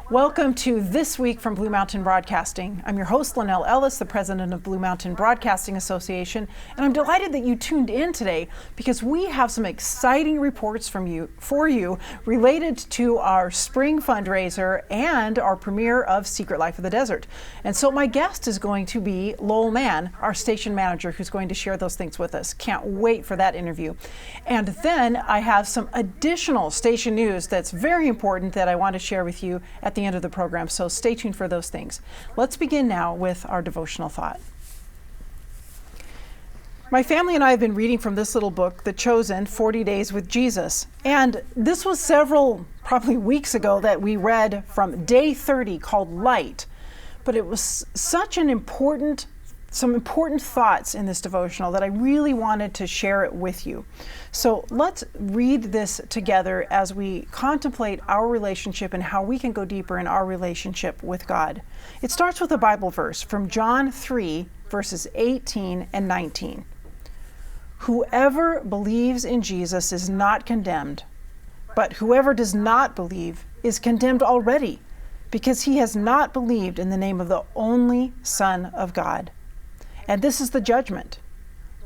Welcome to This Week from Blue Mountain Broadcasting. I'm your host, Lynelle Ellis, the president of Blue Mountain Broadcasting Association, and I'm delighted that you tuned in today because we have some exciting reports for you related to our spring fundraiser and our premiere of Secret Life of the Desert. And so my guest is going to be Lowell Mann, our station manager, who's going to share those things with us. Can't wait for that interview. And then I have some additional station news that's very important that I want to share with you at the end of the program, so stay tuned for those things. Let's begin now with our devotional thought. My family and I have been reading from this little book, The Chosen, 40 Days with Jesus. And this was probably weeks ago that we read from day 30 called Light. But it was such some important thoughts in this devotional that I really wanted to share it with you. So let's read this together as we contemplate our relationship and how we can go deeper in our relationship with God. It starts with a Bible verse from John 3, verses 18 and 19. Whoever believes in Jesus is not condemned, but whoever does not believe is condemned already, because he has not believed in the name of the only Son of God. And this is the judgment.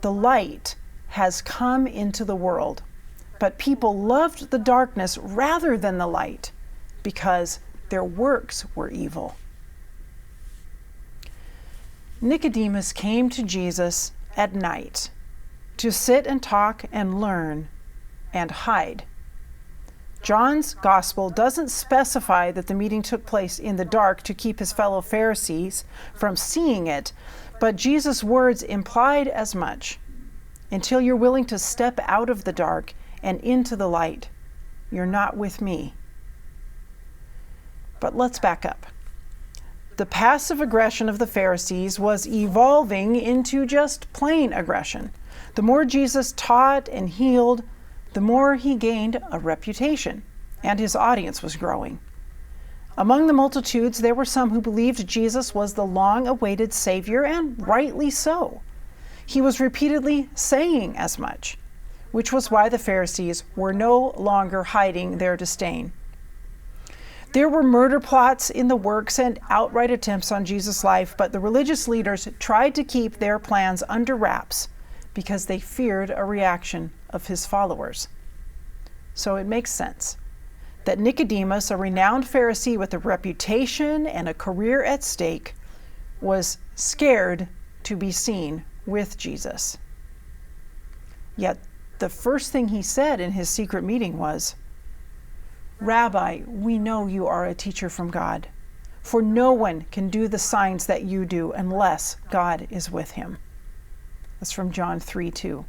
The light has come into the world, but people loved the darkness rather than the light because their works were evil. Nicodemus came to Jesus at night to sit and talk and learn and hide. John's gospel doesn't specify that the meeting took place in the dark to keep his fellow Pharisees from seeing it, but Jesus' words implied as much. Until you're willing to step out of the dark and into the light, you're not with me. But let's back up. The passive aggression of the Pharisees was evolving into just plain aggression. The more Jesus taught and healed, the more he gained a reputation, and his audience was growing. Among the multitudes, there were some who believed Jesus was the long-awaited Savior, and rightly so. He was repeatedly saying as much, which was why the Pharisees were no longer hiding their disdain. There were murder plots in the works and outright attempts on Jesus' life, but the religious leaders tried to keep their plans under wraps because they feared a reaction of his followers. So it makes sense that Nicodemus, a renowned Pharisee with a reputation and a career at stake, was scared to be seen with Jesus. Yet the first thing he said in his secret meeting was, "Rabbi, we know you are a teacher from God, for no one can do the signs that you do unless God is with him." That's from John 3:2.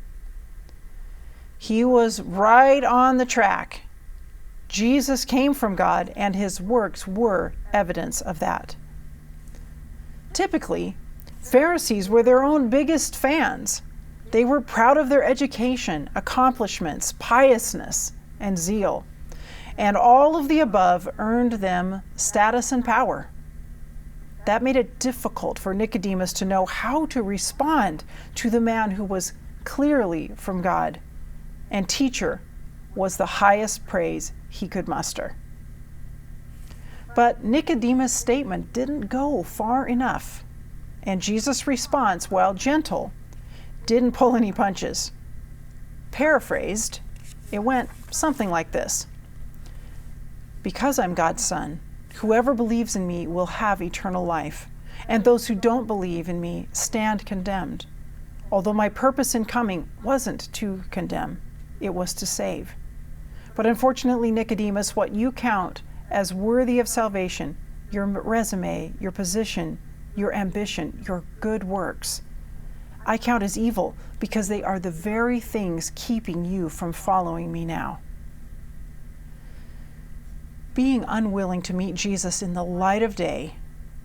He was right on the track. Jesus came from God, and his works were evidence of that. Typically, Pharisees were their own biggest fans. They were proud of their education, accomplishments, piousness, and zeal. And all of the above earned them status and power. That made it difficult for Nicodemus to know how to respond to the man who was clearly from God, and teacher was the highest praise he could muster. But Nicodemus' statement didn't go far enough, and Jesus' response, while gentle, didn't pull any punches. Paraphrased, it went something like this: "Because I'm God's son, whoever believes in me will have eternal life, and those who don't believe in me stand condemned. Although my purpose in coming wasn't to condemn, it was to save. But unfortunately, Nicodemus, what you count as worthy of salvation, your resume, your position, your ambition, your good works, I count as evil because they are the very things keeping you from following me now." Being unwilling to meet Jesus in the light of day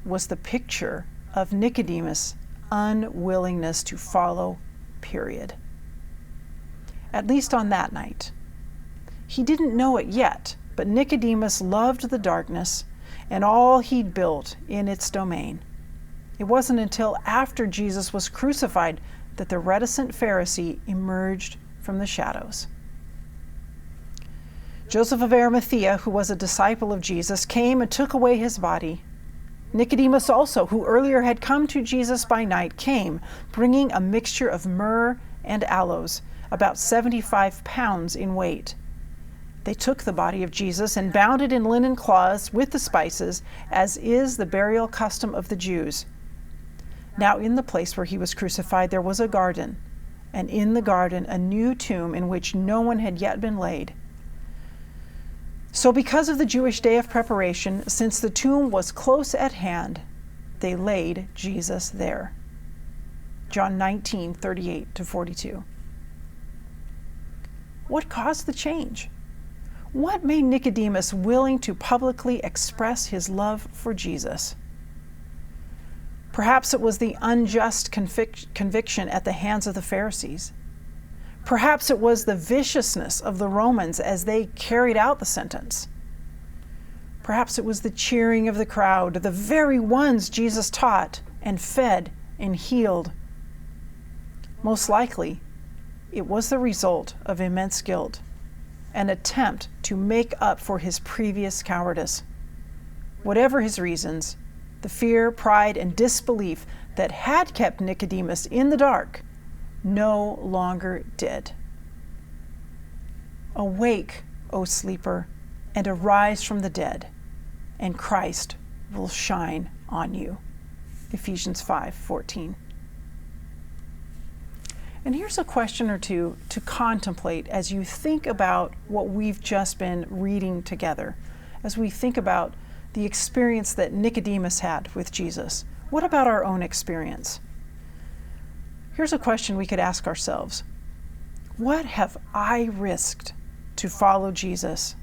was the picture of Nicodemus' unwillingness to follow, period. At least on that night. He didn't know it yet, but Nicodemus loved the darkness and all he'd built in its domain. It wasn't until after Jesus was crucified that the reticent Pharisee emerged from the shadows. Joseph of Arimathea, who was a disciple of Jesus, came and took away his body. Nicodemus also, who earlier had come to Jesus by night, came, bringing a mixture of myrrh and aloes, about 75 pounds in weight. They took the body of Jesus and bound it in linen cloths with the spices, as is the burial custom of the Jews. Now in the place where he was crucified there was a garden, and in the garden a new tomb in which no one had yet been laid. So because of the Jewish day of preparation, since the tomb was close at hand, they laid Jesus there. John 19:38-42. What caused the change? What made Nicodemus willing to publicly express his love for Jesus? Perhaps it was the unjust conviction at the hands of the Pharisees. Perhaps it was the viciousness of the Romans as they carried out the sentence. Perhaps it was the cheering of the crowd, the very ones Jesus taught and fed and healed. Most likely, it was the result of immense guilt, an attempt to make up for his previous cowardice. Whatever his reasons, the fear, pride, and disbelief that had kept Nicodemus in the dark no longer did. Awake, O sleeper, and arise from the dead, and Christ will shine on you. Ephesians 5:14. And here's a question or two to contemplate as you think about what we've just been reading together, as we think about the experience that Nicodemus had with Jesus. What about our own experience? Here's a question we could ask ourselves. What have I risked to follow Jesus,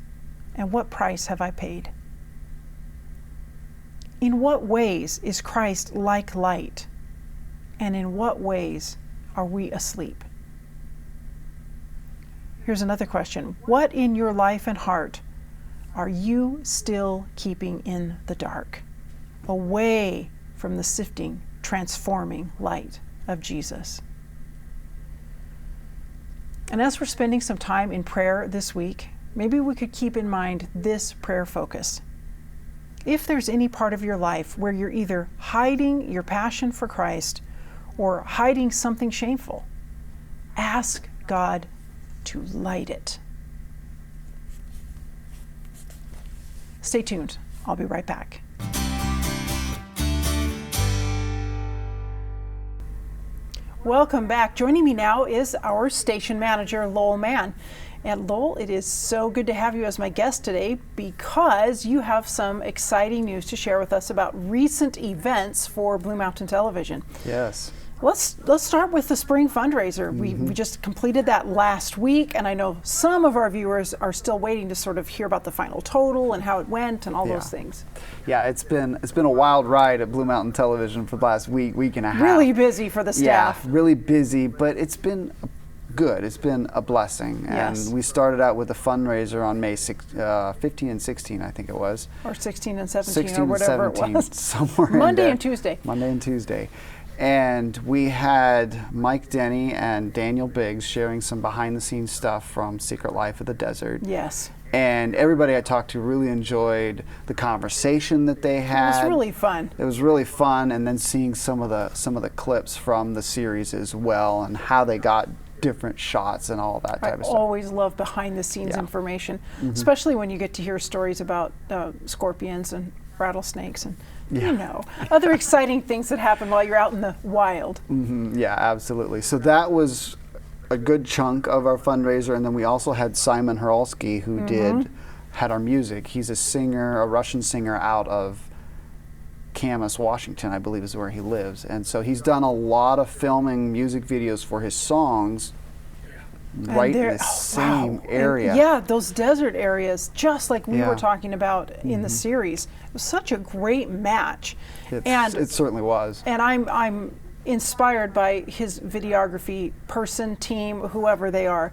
and what price have I paid? In what ways is Christ like light, and in what ways are we asleep? Here's another question. What in your life and heart are you still keeping in the dark, away from the sifting, transforming light of Jesus? And as we're spending some time in prayer this week, maybe we could keep in mind this prayer focus. If there's any part of your life where you're either hiding your passion for Christ or hiding something shameful, ask God to light it. Stay tuned. I'll be right back. Welcome back. Joining me now is our station manager, Lowell Mann. And Lowell, it is so good to have you as my guest today because you have some exciting news to share with us about recent events for Blue Mountain Television. Yes. Let's start with the spring fundraiser. We just completed that last week, and I know some of our viewers are still waiting to sort of hear about the final total and how it went and all those things. Yeah, it's been a wild ride at Blue Mountain Television for the last week and a half. Really busy for the staff. Yeah, really busy, but it's been good. It's been a blessing. Yes. And we started out with a fundraiser on May 15 and 16, I think it was. Or 16 and 17 16 or whatever and 17, it was. somewhere Monday and Tuesday. Monday and Tuesday. And we had Mike Denny and Daniel Biggs sharing some behind-the-scenes stuff from Secret Life of the Desert. Yes. And everybody I talked to really enjoyed the conversation that they had. It was really fun. It was really fun, and then seeing some of the clips from the series as well, and how they got different shots and all that type of stuff. I always love behind-the-scenes information, especially when you get to hear stories about scorpions and rattlesnakes and other exciting things that happen while you're out in the wild. Yeah, absolutely. So that was a good chunk of our fundraiser, and then we also had Simon Horolsky, who had our music. He's a singer, a Russian singer out of Camas, Washington, I believe is where he lives. And so he's done a lot of filming music videos for his songs right in the same area. And those desert areas, just like we were talking about in the series. It was such a great match. It certainly was. And I'm inspired by his videography team, whoever they are.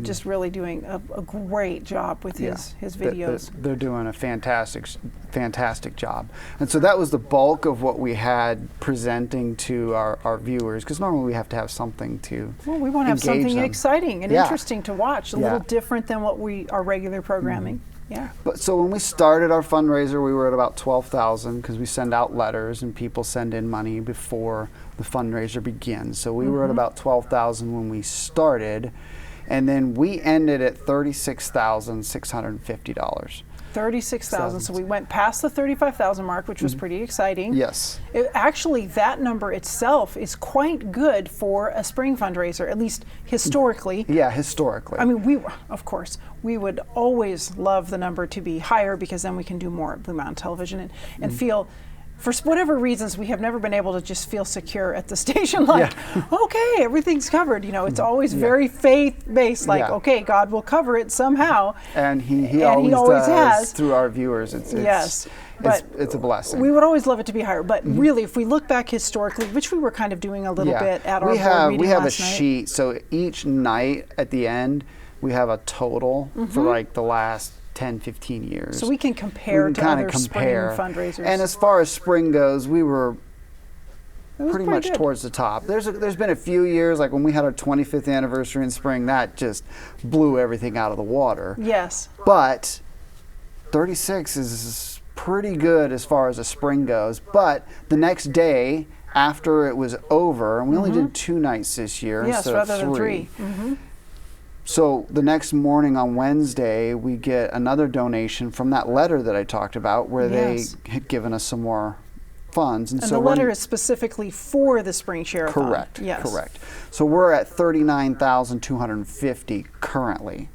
just really doing a great job with his videos. They're doing a fantastic job. And so that was the bulk of what we had presenting to our viewers, because normally we have to have something to we want to have something exciting and interesting to watch, a little different than what our regular programming. Yeah. But so when we started our fundraiser, we were at about 12,000 because we send out letters and people send in money before the fundraiser begins. So we were at about 12,000 when we started, and then we ended at $36,650. 36,000. So we went past the 35,000 mark, which was pretty exciting. Yes. Actually, that number itself is quite good for a spring fundraiser, at least historically. Yeah, historically. I mean, of course, we would always love the number to be higher, because then we can do more at Blue Mountain Television and feel, for whatever reasons, we have never been able to just feel secure at the station, like, okay, everything's covered. It's always very faith-based, like, okay, God will cover it somehow. And he always has through our viewers. It's a blessing. We would always love it to be higher. But really, if we look back historically, which we were kind of doing a little bit at our board meeting we have last a night. sheet. So each night at the end, we have a total for like the last 10, 15 years. So we can compare to other spring fundraisers. And as far as spring goes, we were pretty much good. Towards the top. There's been a few years, like when we had our 25th anniversary in spring, that just blew everything out of the water. Yes. But 36 is pretty good as far as a spring goes. But the next day, after it was over, and we only did 2 nights this year instead of 3. Rather than 3. So the next morning on Wednesday, we get another donation from that letter that I talked about, where they had given us some more funds. And so the letter is specifically for the Spring Share-a-thon. Correct. Yes. Correct. So we're at $39,250 currently.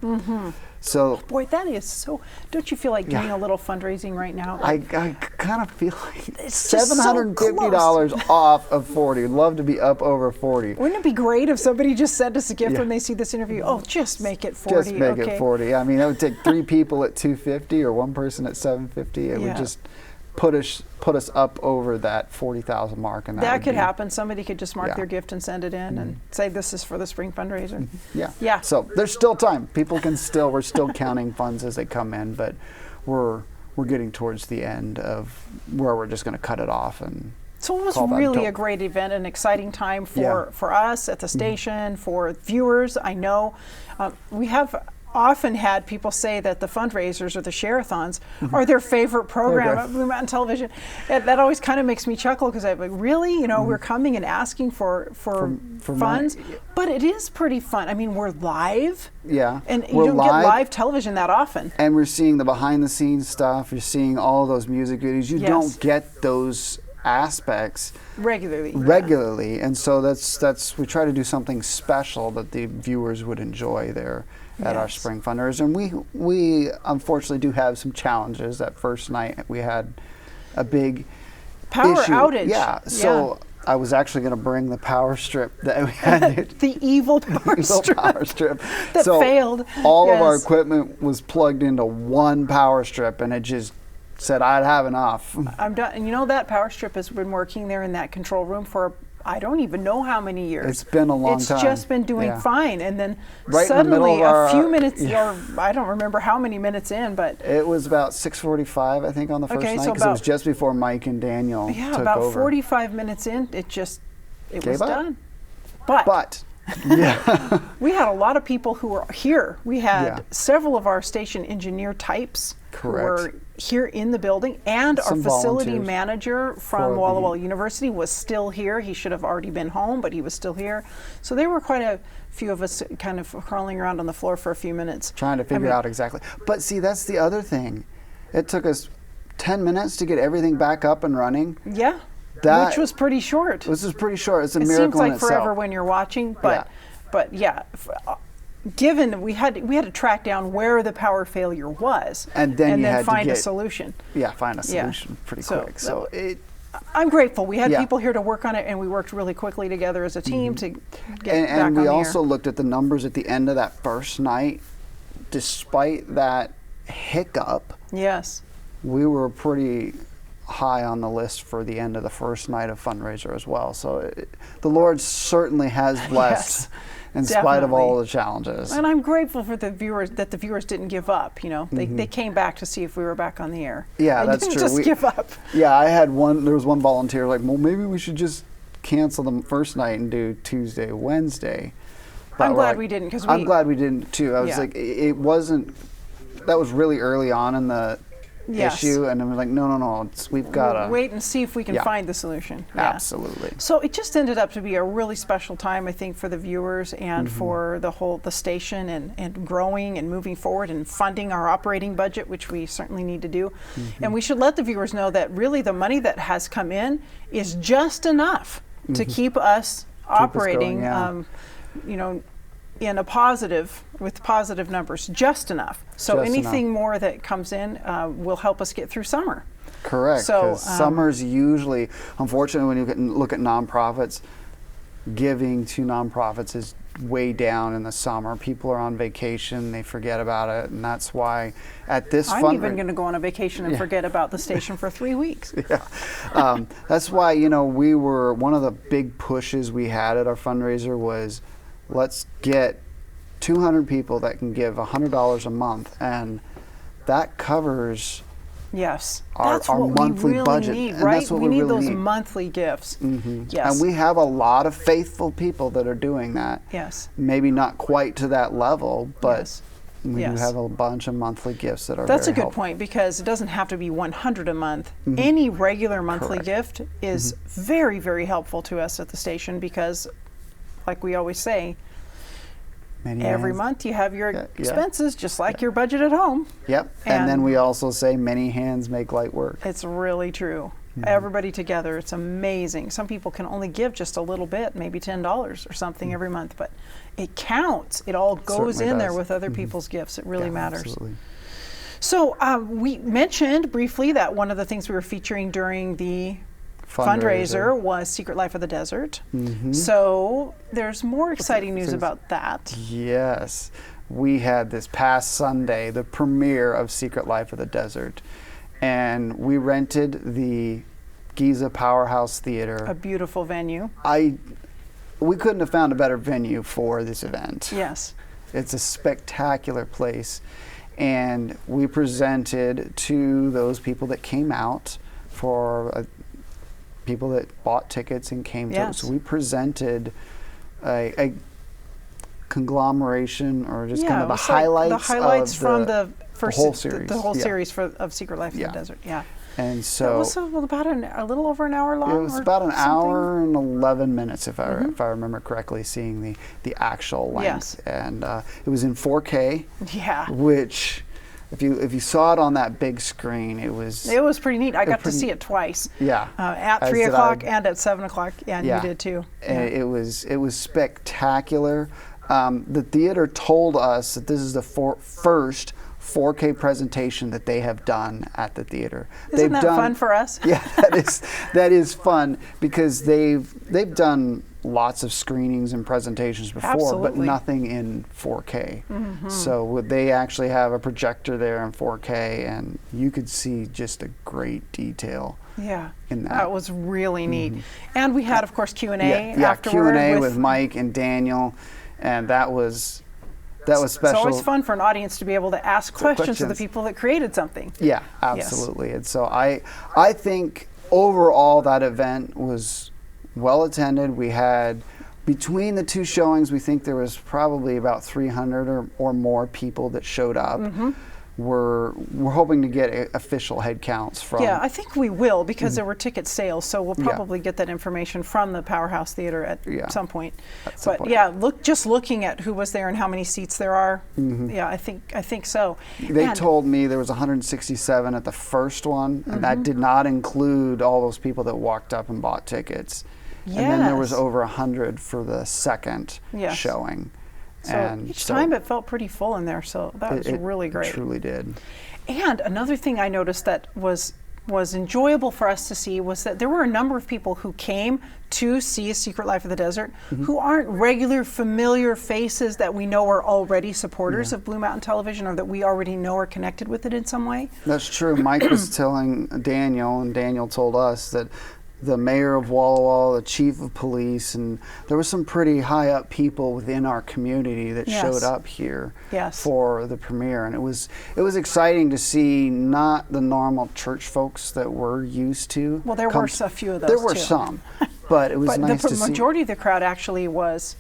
So, boy, that is so. Don't you feel like doing a little fundraising right now? I kind of feel like it's $750 off of 40. I'd love to be up over 40. Wouldn't it be great if somebody just sent us a gift when they see this interview? Oh, just make it 40. Just make it 40. I mean, it would take 3 people at $250 or 1 person at $750. It would just put us up over that 40,000 mark, and that could happen. Somebody could just mark their gift and send it in and say this is for the spring fundraiser. Yeah. So there's still time. People can still. We're still counting funds as they come in, but we're getting towards the end of where we're just going to cut it off. And so it was really a great event, an exciting time for us at the station, for viewers. I know we have often had people say that the fundraisers or the share-a-thons are their favorite program at Blue Mountain Television. That always kind of makes me chuckle, because I'm like, really? We're coming and asking for funds? Money. But it is pretty fun. I mean, we're live. Yeah. And you don't get live television that often. And we're seeing the behind-the-scenes stuff. You're seeing all those music videos. You don't get those aspects regularly. And so that's we try to do something special that the viewers would enjoy there at our spring fundraiser. And we unfortunately do have some challenges. That first night we had a big power outage. So I was actually going to bring the power strip that we had. The evil power strip that failed. All of our equipment was plugged into one power strip, and it just said, I'd have enough. I'm done. And that power strip has been working there in that control room for I don't even know how many years. It's been a long time. It's just been doing fine. And then suddenly a few minutes, or I don't remember how many minutes in, but it was about 6:45, I think, on the first night, because it was just before Mike and Daniel took over. About 45 minutes in, it was done. But we had a lot of people who were here. We had several of our station engineer types who were here in the building, and our facility manager from Lowell University was still here. He should have already been home, but he was still here. So there were quite a few of us kind of crawling around on the floor for a few minutes. Trying to figure out exactly. But see, that's the other thing. It took us 10 minutes to get everything back up and running. Yeah. Which was pretty short. This is pretty short. It's a miracle in itself. It seems like forever when you're watching, but given we had to track down where the power failure was, and then find a solution. Yeah, find a solution pretty quick. So I'm grateful. We had people here to work on it, and we worked really quickly together as a team to get back on And we the also air. looked at the numbers at the end of that first night. Despite that hiccup, yes, we were pretty high on the list for the end of the first night of Fundraiser as well. So the Lord certainly has blessed. Yes. In spite of all Definitely. the challenges. And I'm grateful for the viewers didn't give up. You know, they came back to see if we were back on the air. Yeah, they that's didn't true. Just give up. Yeah, there was one volunteer like, well, maybe we should just cancel the first night and do Tuesday, Wednesday. But I'm we're glad like, we didn't because I'm glad we didn't too. I was Yeah. like, it wasn't. That was really early on in the Yes. issue, and I was like, no, we've got to wait and see if we can Yeah. find the solution. Yeah. Absolutely. So it just ended up to be a really special time, I think, for the viewers and for the station and growing and moving forward and funding our operating budget, which we certainly need to do. And we should let the viewers know that really the money that has come in is just enough to keep us operating, going, you know, in a positive, with positive numbers, just enough. So Just anything more that comes in will help us get through summer. Correct. So, Because summer's usually, unfortunately, when you look at nonprofits, giving to nonprofits is way down in the summer. People are on vacation, they forget about it, and that's why at this I'm even going to go on a vacation and forget about the station for 3 weeks. That's why, you know, we were, one of the big pushes we had at our fundraiser was, let's get 200 people that can give $100 a month, and that covers Yes, our that's what monthly we really budget, need, and right? that's what we we need really those need. monthly gifts. Yes, And we have a lot of faithful people that are doing that. yes, Maybe not quite to that level, but yes. we Yes. do have a bunch of monthly gifts that are That's a very good helpful. point because it doesn't have to be 100 a month. Any regular monthly Correct. gift is very, very helpful to us at the station because, like we always say, Many every hands- month you have your Yeah. expenses just like your budget at home. Yep. And then And- we also say many hands make light work. It's really true. Everybody together, it's amazing. Some people can only give just a little bit, maybe $10 or something every month, but it counts. It all goes certainly in there does. with other people's gifts. It really Yeah, matters. Absolutely. So we mentioned briefly that one of the things we were featuring during the fundraiser was Secret Life of the Desert. So there's more exciting news about that. Yes. We had this past Sunday the premiere of Secret Life of the Desert, and we rented the Gesa Power House Theatre. A beautiful venue. We couldn't have found a better venue for this event. Yes. It's a spectacular place, and we presented to those people that came out for people that bought tickets and came to Yes. us. So we presented a conglomeration, or just kind of it the was like highlights, the highlights of from the first whole series. the whole Yeah. series of Secret Life of Yeah. the Desert. Yeah. And It so was about a little over an hour long. it was or about an something? hour and 11 minutes, if I remember correctly, seeing the actual length. Yes. And it was in 4K, Yeah. which if you saw it on that big screen, it was It was pretty neat. I got to pretty- see it twice. yeah. At As 3 did o'clock I. and at 7 o'clock. Yeah, and Yeah. you did too. And it was spectacular. The theater told us that this is the first 4K presentation that they have done at the theater. Isn't that fun for us? Yeah, that is fun because they've done lots of screenings and presentations before, but Absolutely. nothing in 4K. So they actually have a projector there in 4K, and you could see just a great detail. Yeah. In that. That was really neat. And we had, of course, Q&A Yeah, afterward. Q&A with Mike and Daniel, and that was special. It's always fun for an audience to be able to ask questions of the questions. people that created something. Yeah, absolutely. And so I think overall that event was well attended. We had, between the two showings, we think there was probably about 300 or more people that showed up. We're hoping to get official head counts from. Yeah, I think we will because there were ticket sales, so we'll Yeah. probably get that information from the Powerhouse Theater at Yeah. some point. At some But point. yeah, looking at who was there and how many seats there are. Yeah, I think so. They And- told me there was 167 at the first one, and that did not include all those people that walked up and bought tickets. And then there was Yes. over 100 for the second Yes. showing. So and each time it felt pretty full in there, so that was it really great. truly did. And another thing I noticed that was was enjoyable for us to see was that there were a number of people who came to see A Secret Life of the Desert who aren't regular familiar faces that we know are already supporters of Blue Mountain Television, or that we already know are connected with it in some way. That's true. Mike was telling Daniel, and Daniel told us that the mayor of Walla Walla, the chief of police, and there were some pretty high up people within our community that showed up here for the premiere, and it was exciting to see not the normal church folks that we're used to. Well, there were a few of those. There were too. some, but it was nice to see. The majority of the crowd actually was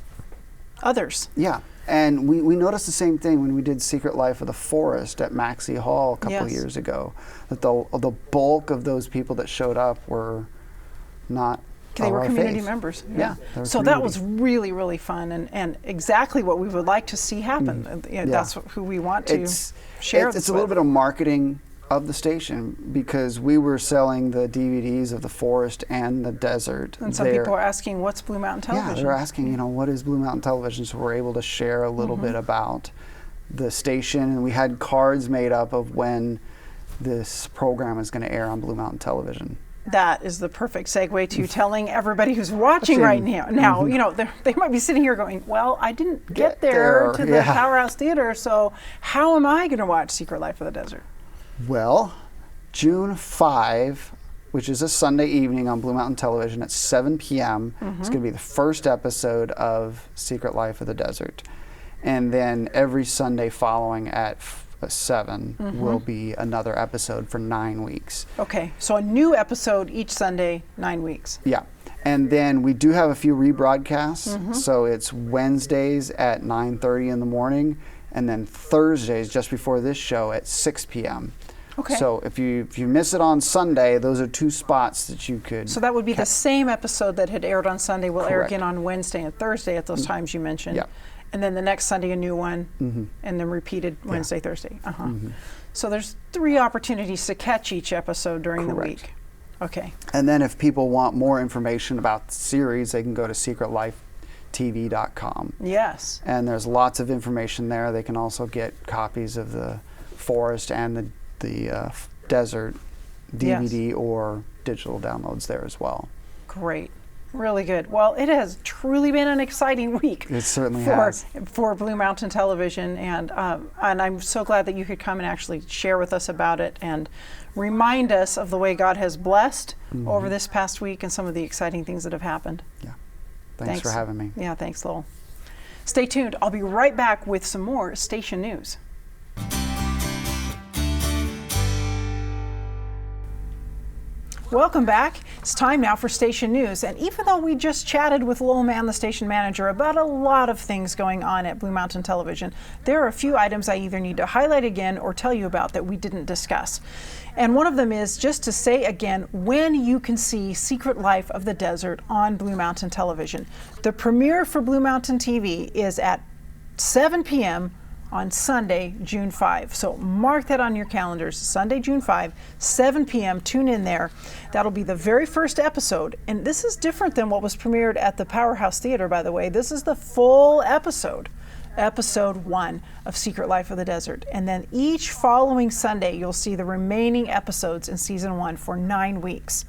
others. Yeah. And we noticed the same thing when we did Secret Life of the Forest at Maxey Hall a couple of years ago, that the bulk of those people that showed up were not they were community members. Yeah. So that was really, really fun, and exactly what we would like to see happen. That's who we want to share this It's a little bit of marketing of the station, because we were selling the DVDs of the forest and the desert. And some people are asking, what's Blue Mountain Television? Yeah, they're asking, what is Blue Mountain Television? So we're able to share a little bit about the station, and we had cards made up of when this program is going to air on Blue Mountain Television. That is the perfect segue to telling everybody who's watching right now. They might be sitting here going, well, I didn't get there to the Power House Theater, so how am I going to watch Secret Life of the Desert? Well, June 5, which is a Sunday evening on Blue Mountain Television at 7 p.m., it's going to be the first episode of Secret Life of the Desert. And then every Sunday following at 7 will be another episode for 9 weeks. Okay, so a new episode each Sunday, 9 weeks. Yeah, and then we do have a few rebroadcasts. So it's Wednesdays at 9:30 in the morning, and then Thursdays just before this show at 6 p.m. Okay. So if you miss it on Sunday, those are two spots that you could. So that would be the same episode that had aired on Sunday will air again on Wednesday and Thursday at those times you mentioned. Yeah. And then the next Sunday a new one, and then repeated Wednesday, Thursday. So there's 3 opportunities to catch each episode during the week. Okay. And then if people want more information about the series, they can go to secretlifetv.com. Yes. And there's lots of information there. They can also get copies of the forest and the desert DVD or digital downloads there as well. Great. Really good. Well, it has truly been an exciting week. It certainly has. For Blue Mountain Television, and I'm so glad that you could come and actually share with us about it and remind us of the way God has blessed over this past week and some of the exciting things that have happened. Yeah. Thanks for having me. Yeah, thanks, Lowell. Stay tuned. I'll be right back with some more station news. Welcome back. It's time now for station news. And even though we just chatted with Lowell Mann, the station manager, about a lot of things going on at Blue Mountain Television, there are a few items I either need to highlight again or tell you about that we didn't discuss. And one of them is just to say again when you can see Secret Life of the Desert on Blue Mountain Television. The premiere for Blue Mountain TV is at 7 p.m. on Sunday, June 5. So mark that on your calendars. Sunday, June 5, 7 p.m. Tune in there. That'll be the very first episode. And this is different than what was premiered at the Power House Theatre, by the way. This is the full episode. Episode 1 of Secret Life of the Desert. And then each following Sunday, you'll see the remaining episodes in season 1 for 9 weeks.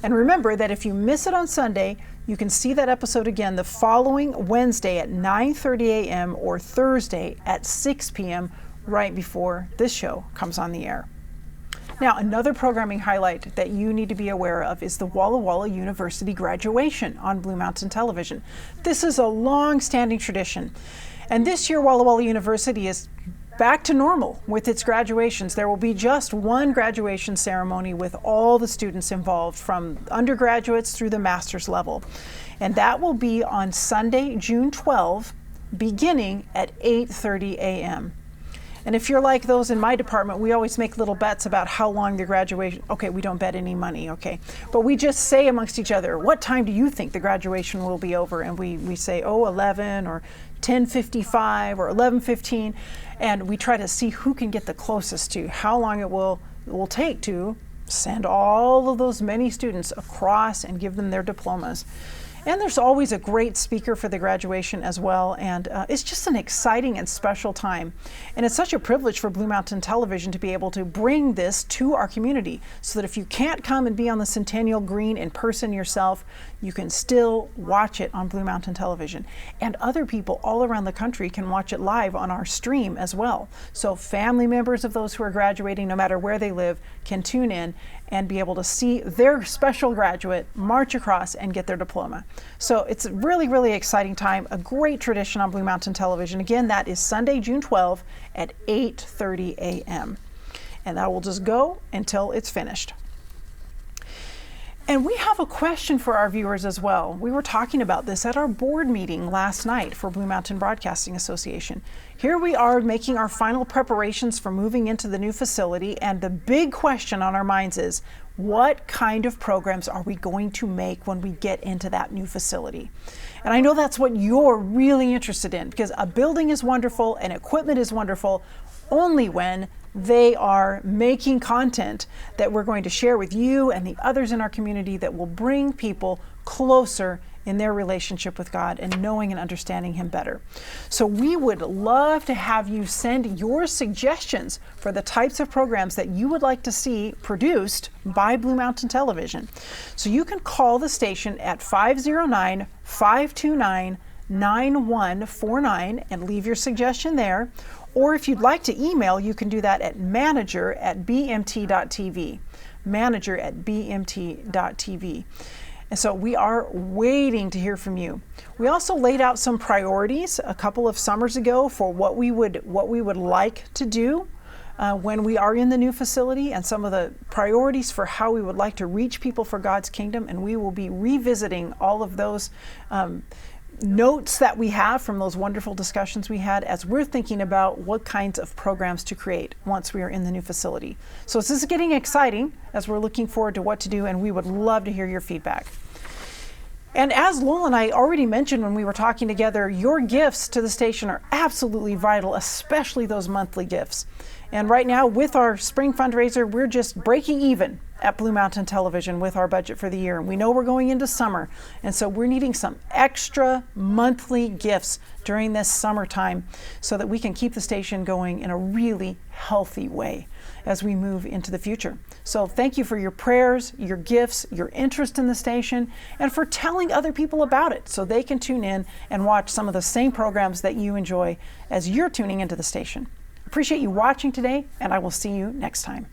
And remember that if you miss it on Sunday, you can see that episode again the following Wednesday at 9:30 a.m. or Thursday at 6 p.m. right before this show comes on the air. Now, another programming highlight that you need to be aware of is the Walla Walla University graduation on Blue Mountain Television. This is a long-standing tradition. And this year, Walla Walla University is back to normal with its graduations. There will be just one graduation ceremony with all the students involved, from undergraduates through the master's level. And that will be on Sunday, June 12, beginning at 8:30 a.m. And if you're like those in my department, we always make little bets about how long the graduation. Okay, we don't bet any money, okay. But we just say amongst each other, what time do you think the graduation will be over? And we say, 11 or 10:55 or 11:15. And we try to see who can get the closest to how long it will take to send all of those many students across and give them their diplomas. And there's always a great speaker for the graduation as well. And it's just an exciting and special time. And it's such a privilege for Blue Mountain Television to be able to bring this to our community, so that if you can't come and be on the Centennial Green in person yourself, you can still watch it on Blue Mountain Television. And other people all around the country can watch it live on our stream as well. So family members of those who are graduating, no matter where they live, can tune in and be able to see their special graduate march across and get their diploma. So it's a really, really exciting time, a great tradition on Blue Mountain Television. Again, that is Sunday, June 12 at 8:30 a.m. And that will just go until it's finished. And we have a question for our viewers as well. We were talking about this at our board meeting last night for Blue Mountain Broadcasting Association. Here we are making our final preparations for moving into the new facility, and the big question on our minds is, what kind of programs are we going to make when we get into that new facility? And I know that's what you're really interested in, because a building is wonderful and equipment is wonderful only when they are making content that we're going to share with you and the others in our community that will bring people closer in their relationship with God and knowing and understanding Him better. So we would love to have you send your suggestions for the types of programs that you would like to see produced by Blue Mountain Television. So you can call the station at 509-529-9149 and leave your suggestion there. Or if you'd like to email, you can do that at manager@bmt.tv. Manager@bmt.tv. And so we are waiting to hear from you. We also laid out some priorities a couple of summers ago for what we would like to do when we are in the new facility, and some of the priorities for how we would like to reach people for God's kingdom. And we will be revisiting all of those notes that we have from those wonderful discussions we had as we're thinking about what kinds of programs to create once we are in the new facility. So this is getting exciting as we're looking forward to what to do, and we would love to hear your feedback. And as Lowell and I already mentioned when we were talking together, your gifts to the station are absolutely vital, especially those monthly gifts. And right now with our spring fundraiser, we're just breaking even at Blue Mountain Television with our budget for the year. And we know we're going into summer, and so we're needing some extra monthly gifts during this summertime so that we can keep the station going in a really healthy way as we move into the future. So thank you for your prayers, your gifts, your interest in the station, and for telling other people about it so they can tune in and watch some of the same programs that you enjoy as you're tuning into the station. Appreciate you watching today, and I will see you next time.